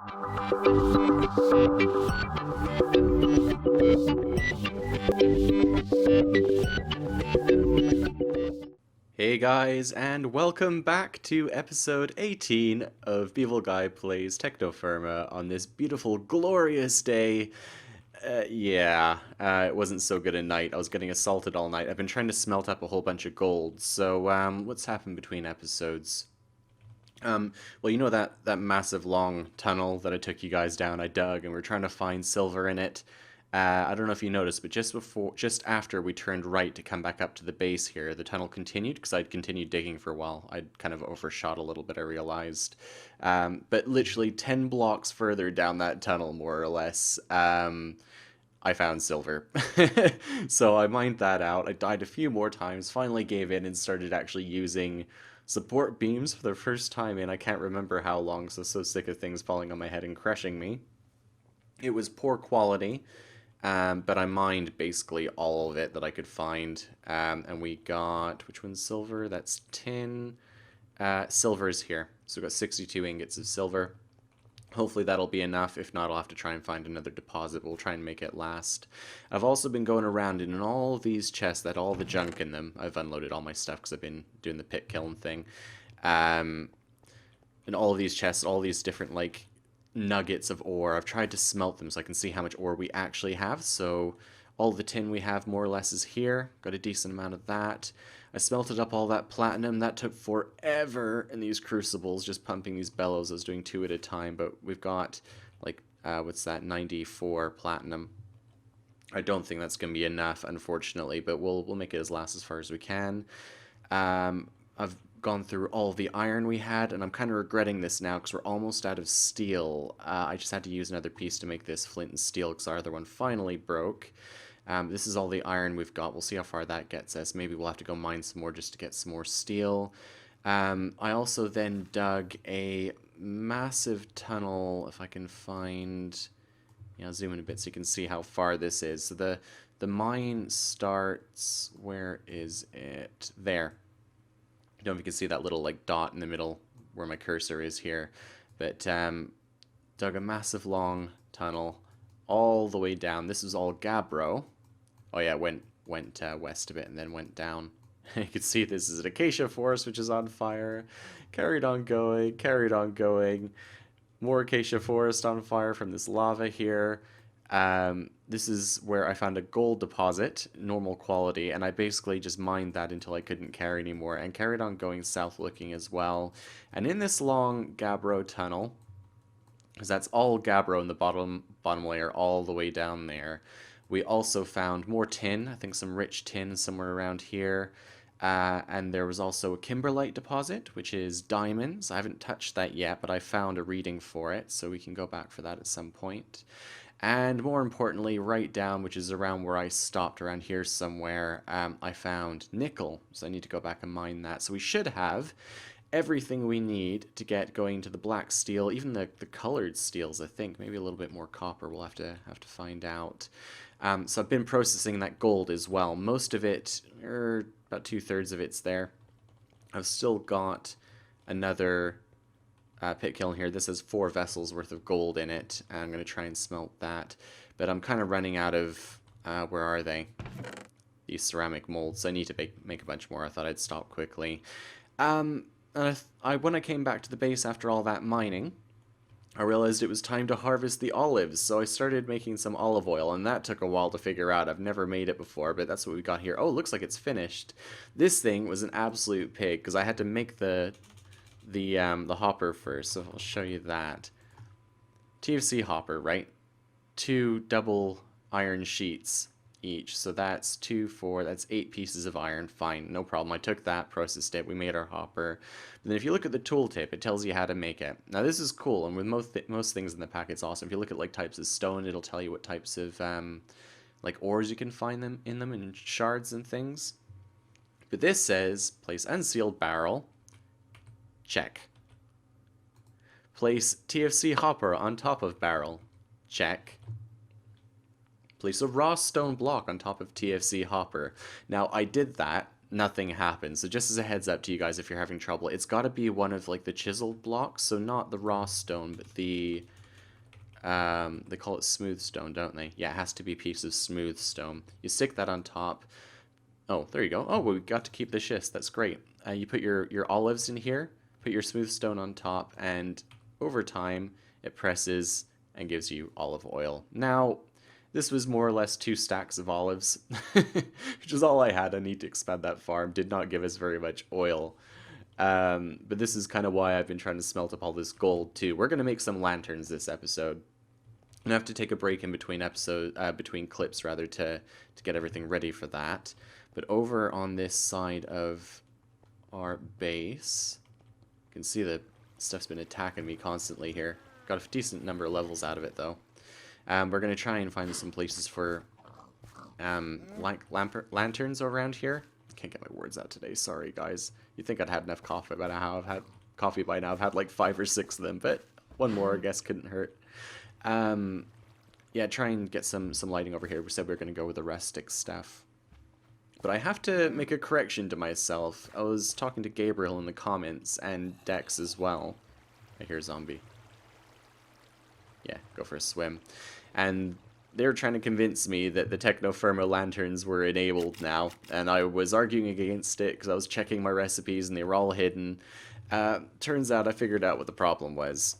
Hey guys, and welcome back to episode 18 of Beavelguy Plays Technofirma on this beautiful, glorious day. It wasn't so good a night. I was getting assaulted all night. I've been trying to smelt up a whole bunch of gold. So, what's happened between episodes? Well, you know that massive long tunnel that I took you guys down, I dug, and we're trying to find silver in it. I don't know if you noticed, but just after we turned right to come back up to the base here, the tunnel continued because I'd continued digging for a while. I'd kind of overshot a little bit, I realized. But literally 10 blocks further down that tunnel, more or less, I found silver. So I mined that out. I died a few more times, finally gave in and started actually using support beams for the first time in I can't remember how long, so sick of things falling on my head and crushing me. It was poor quality, but I mined basically all of it that I could find. And we got, which one's silver? That's tin. Silver is here. So we got 62 ingots of silver. Hopefully that'll be enough. If not, I'll have to try and find another deposit. We'll try and make it last. I've also been going around in all these chests that all the junk in them. I've unloaded all my stuff because I've been doing the pit kiln thing. And all of these chests, all these different, like, nuggets of ore. I've tried to smelt them so I can see how much ore we actually have. So all the tin we have more or less is here. Got a decent amount of that. I smelted up all that platinum. That took forever in these crucibles, just pumping these bellows. I was doing 2 at a time, but we've got, like, what's that, 94 platinum. I don't think that's going to be enough, unfortunately, but we'll make it last as far as we can. I've gone through all the iron we had, and I'm kind of regretting this now because we're almost out of steel. I just had to use another piece to make this flint and steel because our other one finally broke. This is all the iron we've got. We'll see how far that gets us. Maybe we'll have to go mine some more just to get some more steel. I also then dug a massive tunnel, if I can find... Yeah, I'll zoom in a bit so you can see how far this is. So the mine starts... Where is it? There. I don't know if you can see that little like dot in the middle where my cursor is here. But dug a massive long tunnel all the way down. This is all gabbro. Oh yeah, it went west a bit and then went down. You can see this is an acacia forest which is on fire. Carried on going. More acacia forest on fire from this lava here. This is where I found a gold deposit, normal quality, and I basically just mined that until I couldn't carry anymore and carried on going south looking as well. And in this long gabbro tunnel, because that's all gabbro in the bottom layer all the way down there, we also found more tin, I think some rich tin somewhere around here. And there was also a kimberlite deposit, which is diamonds. I haven't touched that yet, but I found a reading for it, so we can go back for that at some point. And more importantly, right down, which is around where I stopped, around here somewhere, I found nickel. So I need to go back and mine that. So we should have everything we need to get going to the black steel, even the colored steels, I think. Maybe a little bit more copper. We'll have to find out. So I've been processing that gold as well. Most of it, about 2/3 of it's there. I've still got another pit kiln here. This has 4 vessels worth of gold in it. I'm going to try and smelt that. But I'm kind of running out of, where are they? These ceramic molds. So I need to make a bunch more. I thought I'd stop quickly. And when I came back to the base after all that mining, I realized it was time to harvest the olives, so I started making some olive oil, and that took a while to figure out. I've never made it before, but that's what we got here. Oh, it looks like it's finished. This thing was an absolute pig, because I had to make the hopper first, so I'll show you that. TFC hopper, right? 2 double iron sheets each, so that's 2, 4, that's 8 pieces of iron. Fine, no problem. I took that, processed it, we made our hopper. And then if you look at the tooltip, it tells you how to make it. Now this is cool, and with most things in the pack, it's awesome. If you look at like types of stone, it'll tell you what types of like ores you can find them in shards and things. But this says place unsealed barrel. Check. Place TFC hopper on top of barrel. Check. Place a raw stone block on top of TFC hopper. Now, I did that. Nothing happened. So just as a heads up to you guys if you're having trouble, it's got to be one of like the chiseled blocks. So not the raw stone, but the They call it smooth stone, don't they? Yeah, it has to be a piece of smooth stone. You stick that on top. Oh, there you go. Oh, well, we got to keep the schist. That's great. You put your olives in here, put your smooth stone on top, and over time it presses and gives you olive oil. Now, this was more or less 2 stacks of olives, which is all I had. I need to expand that farm. Did not give us very much oil. But this is kind of why I've been trying to smelt up all this gold too. We're going to make some lanterns this episode. I'm gonna have to take a break in between between clips rather, to get everything ready for that. But over on this side of our base, you can see the stuff's been attacking me constantly here. Got a decent number of levels out of it though. We're gonna try and find some places for lanterns around here. Can't get my words out today. Sorry guys. You'd think I'd had enough coffee by now. I've had like 5 or 6 of them, but one more I guess couldn't hurt. Yeah, try and get some lighting over here. We said we were going to go with the rustic stuff. But I have to make a correction to myself. I was talking to Gabriel in the comments, and Dex as well. I hear a zombie. Yeah, go for a swim. And they were trying to convince me that the Technofirma lanterns were enabled now. And I was arguing against it because I was checking my recipes and they were all hidden. Turns out I figured out what the problem was.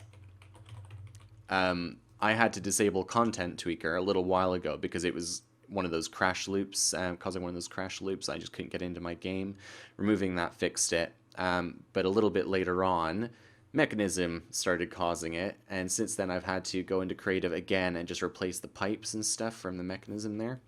I had to disable Content Tweaker a little while ago because it was one of those crash loops, causing one of those crash loops. I just couldn't get into my game. Removing that fixed it. But a little bit later on, Mechanism started causing it, and since then I've had to go into Creative again and just replace the pipes and stuff from the Mechanism there.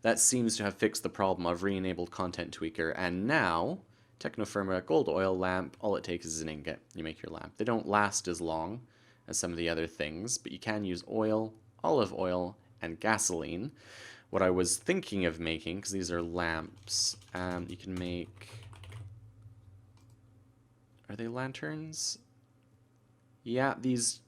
That seems to have fixed the problem. I've re-enabled Content Tweaker, and now Technofirma Gold Oil Lamp, all it takes is an ingot. You make your lamp. They don't last as long as some of the other things, but you can use oil, olive oil, and gasoline. What I was thinking of making, because these are lamps, you can make... Are they lanterns? Yeah, these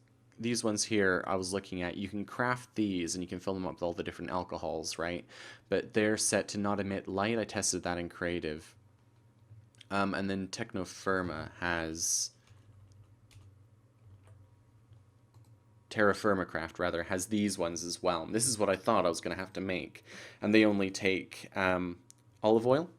ones here I was looking at, you can craft these and you can fill them up with all the different alcohols, right? But they're set to not emit light. I tested that in Creative. And then Technofirma has... Terra Firma Craft, rather, has these ones as well. And this is what I thought I was going to have to make. And they only take olive oil.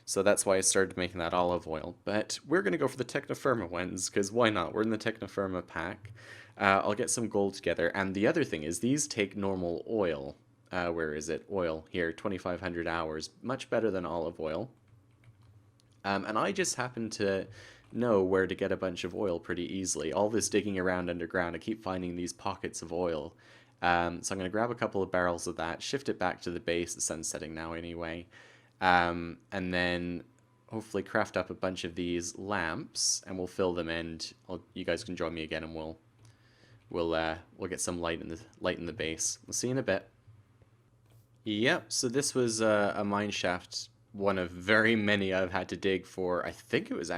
So that's why I started making that olive oil. But we're going to go for the Technofirma ones, because why not? We're in the Technofirma pack. I'll get some gold together. And the other thing is, these take normal oil. Where is it? Oil. Here, 2,500 hours. Much better than olive oil. And I just happen to know where to get a bunch of oil pretty easily. All this digging around underground, I keep finding these pockets of oil. So I'm going to grab a couple of barrels of that, shift it back to the base. The sun's setting now anyway. And then hopefully craft up a bunch of these lamps, and we'll fill them in. You guys can join me again, and we'll get some light in the base. We'll see you in a bit. Yep. So this was a mine shaft, one of very many I've had to dig for. I think it was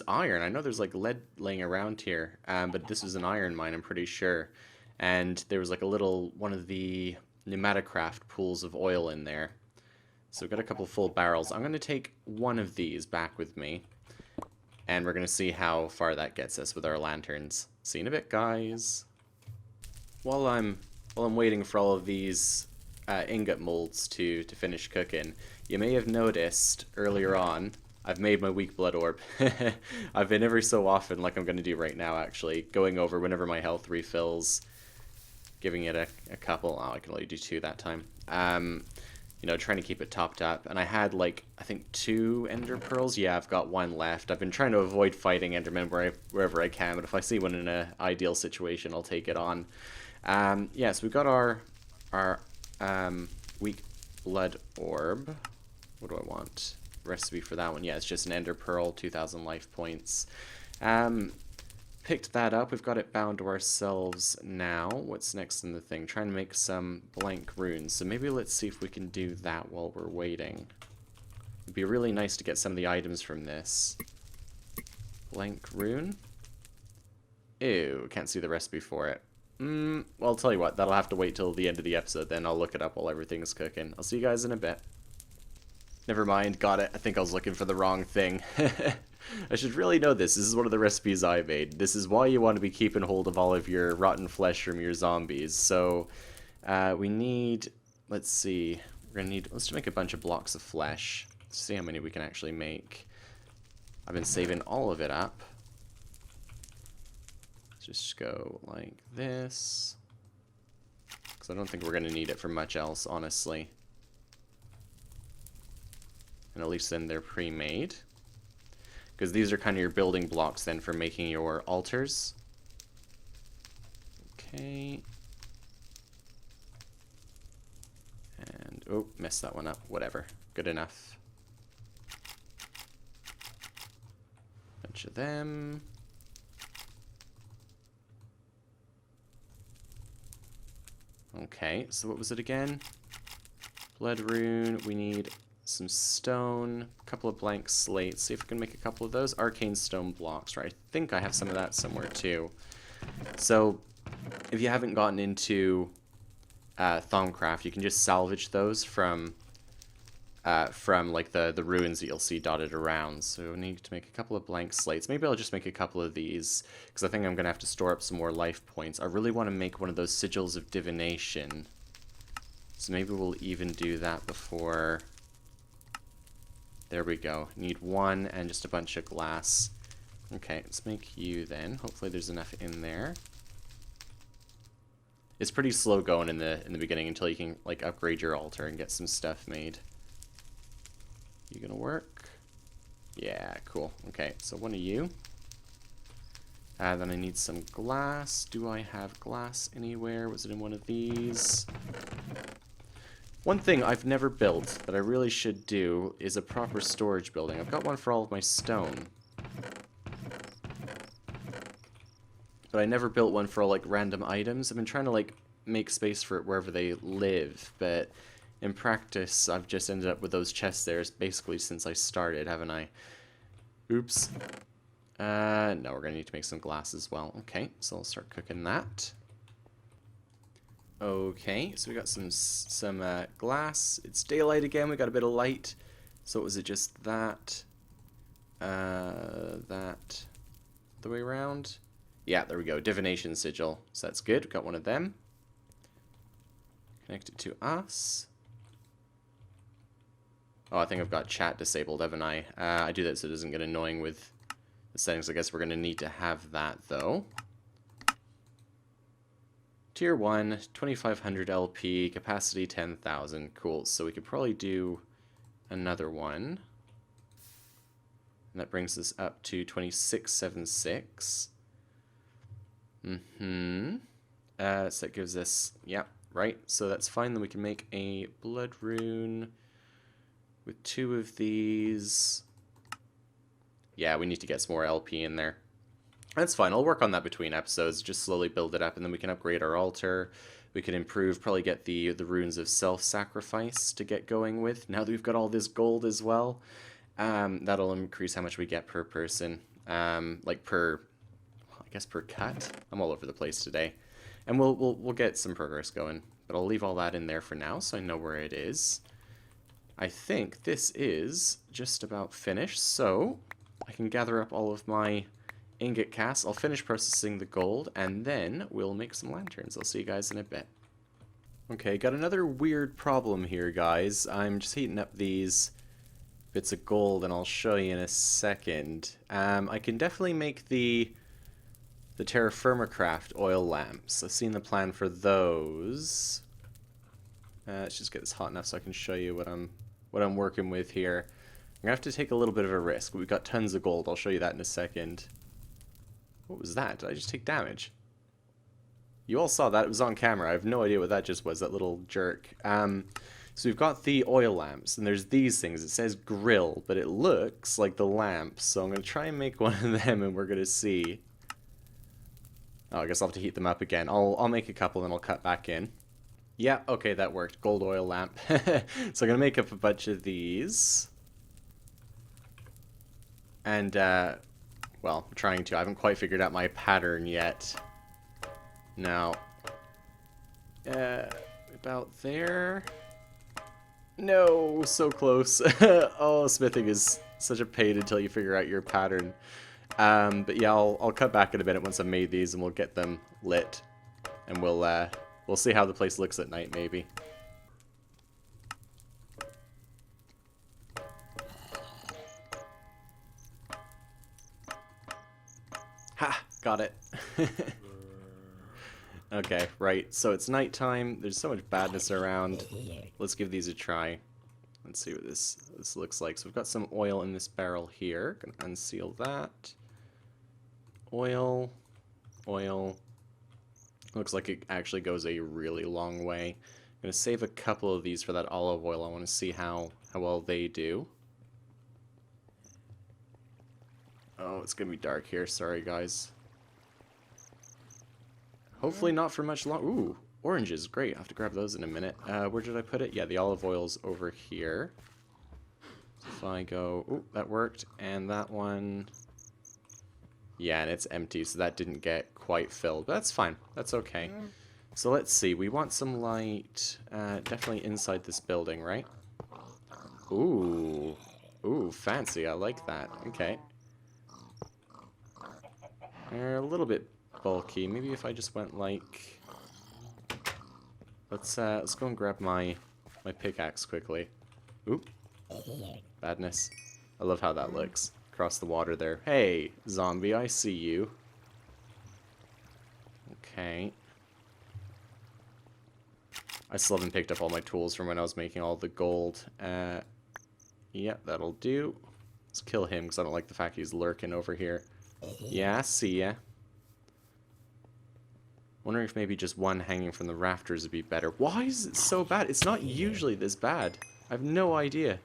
iron. I know there's like lead laying around here, but this was an iron mine, I'm pretty sure. And there was like one of the pneumaticraft pools of oil in there. So we've got a couple full barrels. I'm going to take one of these back with me, and we're going to see how far that gets us with our lanterns. See you in a bit, guys. While I'm waiting for all of these ingot molds to finish cooking, you may have noticed earlier on, I've made my weak blood orb. I've been every so often, like I'm going to do right now actually, going over whenever my health refills, giving it a couple. Oh, I can only do 2 that time. You know, trying to keep it topped up. And I had, like, I think 2 ender pearls. Yeah, I've got 1 left. I've been trying to avoid fighting endermen wherever I can, but if I see one in an ideal situation, I'll take it on. Yeah, so we've got our weak blood orb. What do I want? Recipe for that one. Yeah, it's just an ender pearl, 2,000 life points. Picked that up. We've got it bound to ourselves now. What's next in the thing? Trying to make some blank runes. So maybe let's see if we can do that while we're waiting. It'd be really nice to get some of the items from this. Blank rune? Ew, can't see the recipe for it. Well, I'll tell you what. That'll have to wait till the end of the episode, then I'll look it up while everything's cooking. I'll see you guys in a bit. Never mind, got it. I think I was looking for the wrong thing. I should really know this. This is one of the recipes I made. This is why you want to be keeping hold of all of your rotten flesh from your zombies. So, we need, let's see, let's make a bunch of blocks of flesh. Let's see how many we can actually make. I've been saving all of it up. Let's just go like this. Because I don't think we're going to need it for much else, honestly. And at least then they're pre-made. Because these are kind of your building blocks then for making your altars. Okay. And, oh, messed that one up. Whatever. Good enough. Bunch of them. Okay, so what was it again? Blood rune, we need some stone, a couple of blank slates. See if we can make a couple of those. Arcane stone blocks, right? I think I have some of that somewhere too. So, if you haven't gotten into Thaumcraft, you can just salvage those from like the ruins that you'll see dotted around. So we need to make a couple of blank slates. Maybe I'll just make a couple of these, because I think I'm going to have to store up some more life points. I really want to make one of those sigils of divination. So maybe we'll even do that before... There we go. Need one and just a bunch of glass. Okay, let's make you then. Hopefully there's enough in there. It's pretty slow going in the beginning until you can like upgrade your altar and get some stuff made. You gonna work? Yeah, cool. Okay, so one of you. Then I need some glass. Do I have glass anywhere? Was it in one of these? One thing I've never built that I really should do is a proper storage building. I've got one for all of my stone. But I never built one for like random items. I've been trying to like make space for it wherever they live, but in practice I've just ended up with those chests there basically since I started, haven't I? Oops. No, we're gonna need to make some glass as well. Okay, so I'll start cooking that. Okay, so we got some glass. It's daylight again. We got a bit of light. So was it just that? That the way around? Yeah, there we go. Divination sigil. So that's good. Got one of them. Connect it to us. Oh, I think I've got chat disabled, haven't I? I do that so it doesn't get annoying with the settings. I guess we're going to need to have that, though. Tier 1, 2500 LP, capacity 10,000. Cool, so we could probably do another one. And that brings us up to 2676. So that gives us, yeah, right. So that's fine, then we can make a blood rune with 2 of these. Yeah, we need to get some more LP in there. That's fine. I'll work on that between episodes. Just slowly build it up, and then we can upgrade our altar. We can improve, probably get the runes of self-sacrifice to get going with. Now that we've got all this gold as well, that'll increase how much we get per person. Like per, I guess per cut. I'm all over the place today, and we'll get some progress going. But I'll leave all that in there for now, so I know where it is. I think this is just about finished, so I can gather up all of my ingot casts. I'll finish processing the gold, and then we'll make some lanterns. I'll see you guys in a bit. Okay, got another weird problem here, guys. I'm just heating up these bits of gold, and I'll show you in a second. I can definitely make the Technofirma craft oil lamps. I've seen the plan for those. Let's just get this hot enough so I can show you what I'm working with here. I'm gonna have to take a little bit of a risk. We've got tons of gold. I'll show you that in a second. What was that? Did I just take damage? You all saw that. It was on camera. I have no idea what that just was, that little jerk. So we've got the oil lamps, and there's these things. It says grill, but it looks like the lamps. So I'm going to try and make one of them, and we're going to see. Oh, I guess I'll have to heat them up again. I'll make a couple, and I'll cut back in. Yeah, okay, that worked. Gold oil lamp. So I'm going to make up a bunch of these. And, well, I'm trying to. I haven't quite figured out my pattern yet. Now, about there. No, so close. Oh, smithing is such a pain until you figure out your pattern. But yeah, I'll cut back in a minute once I've made these, and we'll get them lit, and we'll see how the place looks at night, maybe. Ha! Got it. Okay, right. So it's nighttime. There's so much badness around. Let's give these a try. Let's see what this looks like. So we've got some oil in this barrel here. Gonna unseal that. Oil. Oil. Looks like it actually goes a really long way. I'm gonna save a couple of these for that olive oil. I want to see how well they do. Oh, it's gonna be dark here. Sorry, guys. Hopefully not for much long. Ooh, oranges. Great. I have to grab those in a minute. Where did I put it? Yeah, the olive oil's over here. If I go... Ooh, that worked. And that one... Yeah, and it's empty, so that didn't get quite filled. But that's fine. That's okay. So let's see. We want some light definitely inside this building, right? Ooh. Ooh, fancy. I like that. Okay. They're a little bit bulky. Maybe if I just went like... Let's go and grab my pickaxe quickly. Oop. Badness. I love how that looks. Across the water there. Hey, zombie, I see you. Okay. I still haven't picked up all my tools from when I was making all the gold. Yeah, that'll do. Let's kill him because I don't like the fact he's lurking over here. Yeah, I see ya. Wondering if maybe just one hanging from the rafters would be better. Why is it so bad? It's not usually this bad. I have no idea.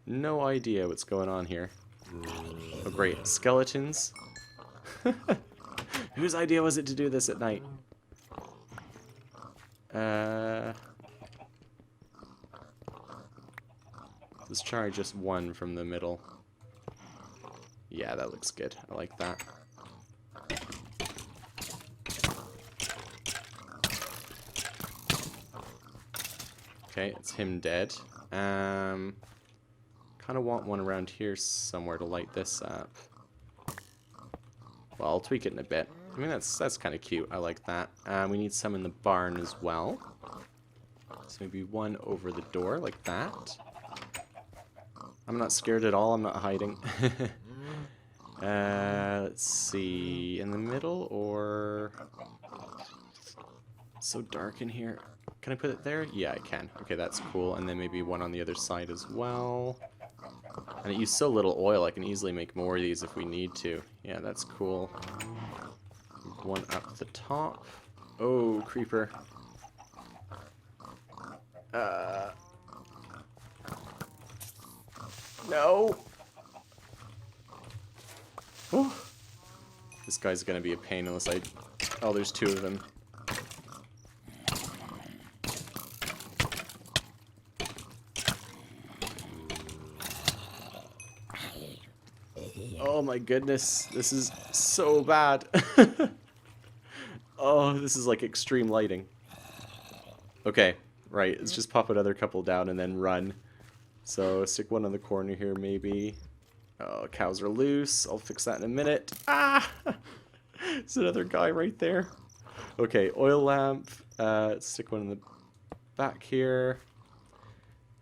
No idea what's going on here. Oh great, skeletons. Whose idea was it to do this at night? Let's try just one from the middle. Yeah, that looks good. I like that. Okay, it's him dead. Kind of want one around here somewhere to light this up. Well, I'll tweak it in a bit. I mean, that's kind of cute. I like that. We need some in the barn as well. So maybe one over the door, like that. I'm not scared at all. I'm not hiding. Let's see. In the middle, or... It's so dark in here. Can I put it there? Yeah, I can. Okay, that's cool. And then maybe one on the other side as well. And it used so little oil, I can easily make more of these if we need to. Yeah, that's cool. One up the top. Oh, creeper. No! Oh. This guy's gonna be a pain unless I... Oh, there's two of them. Oh my goodness, this is so bad. Oh, this is like extreme lighting. Okay, right, let's just pop another couple down and then run. So, stick one on the corner here, maybe. Oh, cows are loose. I'll fix that in a minute. Ah! There's another guy right there. Okay, oil lamp. Stick one in the back here.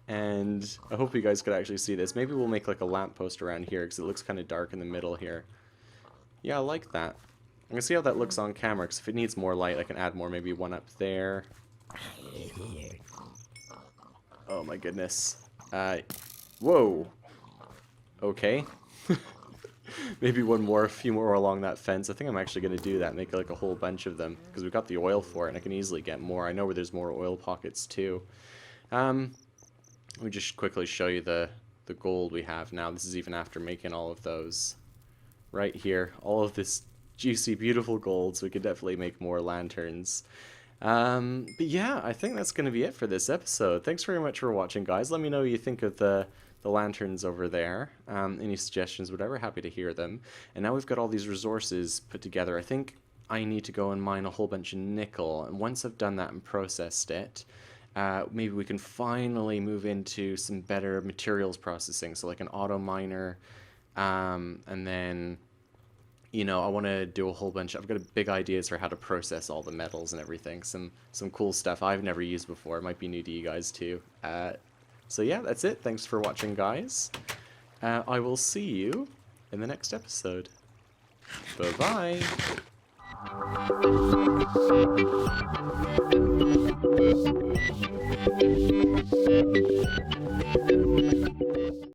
And I hope you guys could actually see this. Maybe we'll make like a lamppost around here because it looks kind of dark in the middle here. Yeah, I like that. I'm going to see how that looks on camera because if it needs more light, I can add more. Maybe one up there. Oh my goodness. Whoa. Okay. Maybe one more, a few more along that fence. I think I'm actually going to do that, make like a whole bunch of them because we've got the oil for it and I can easily get more. I know where there's more oil pockets too. Let me just quickly show you the gold we have now. This is even after making all of those. Right here. All of this juicy, beautiful gold, so we could definitely make more lanterns. But yeah, I think that's going to be it for this episode. Thanks very much for watching, guys. Let me know what you think of the lanterns over there. Any suggestions, whatever, happy to hear them. And now we've got all these resources put together. I think I need to go and mine a whole bunch of nickel. And once I've done that and processed it, maybe we can finally move into some better materials processing, so like an auto miner, and then, you know, I want to do a whole bunch. I've got big ideas for how to process all the metals and everything. Some cool stuff I've never used before. It might be new to you guys too. So yeah, that's it. Thanks for watching, guys. I will see you in the next episode. Bye-bye.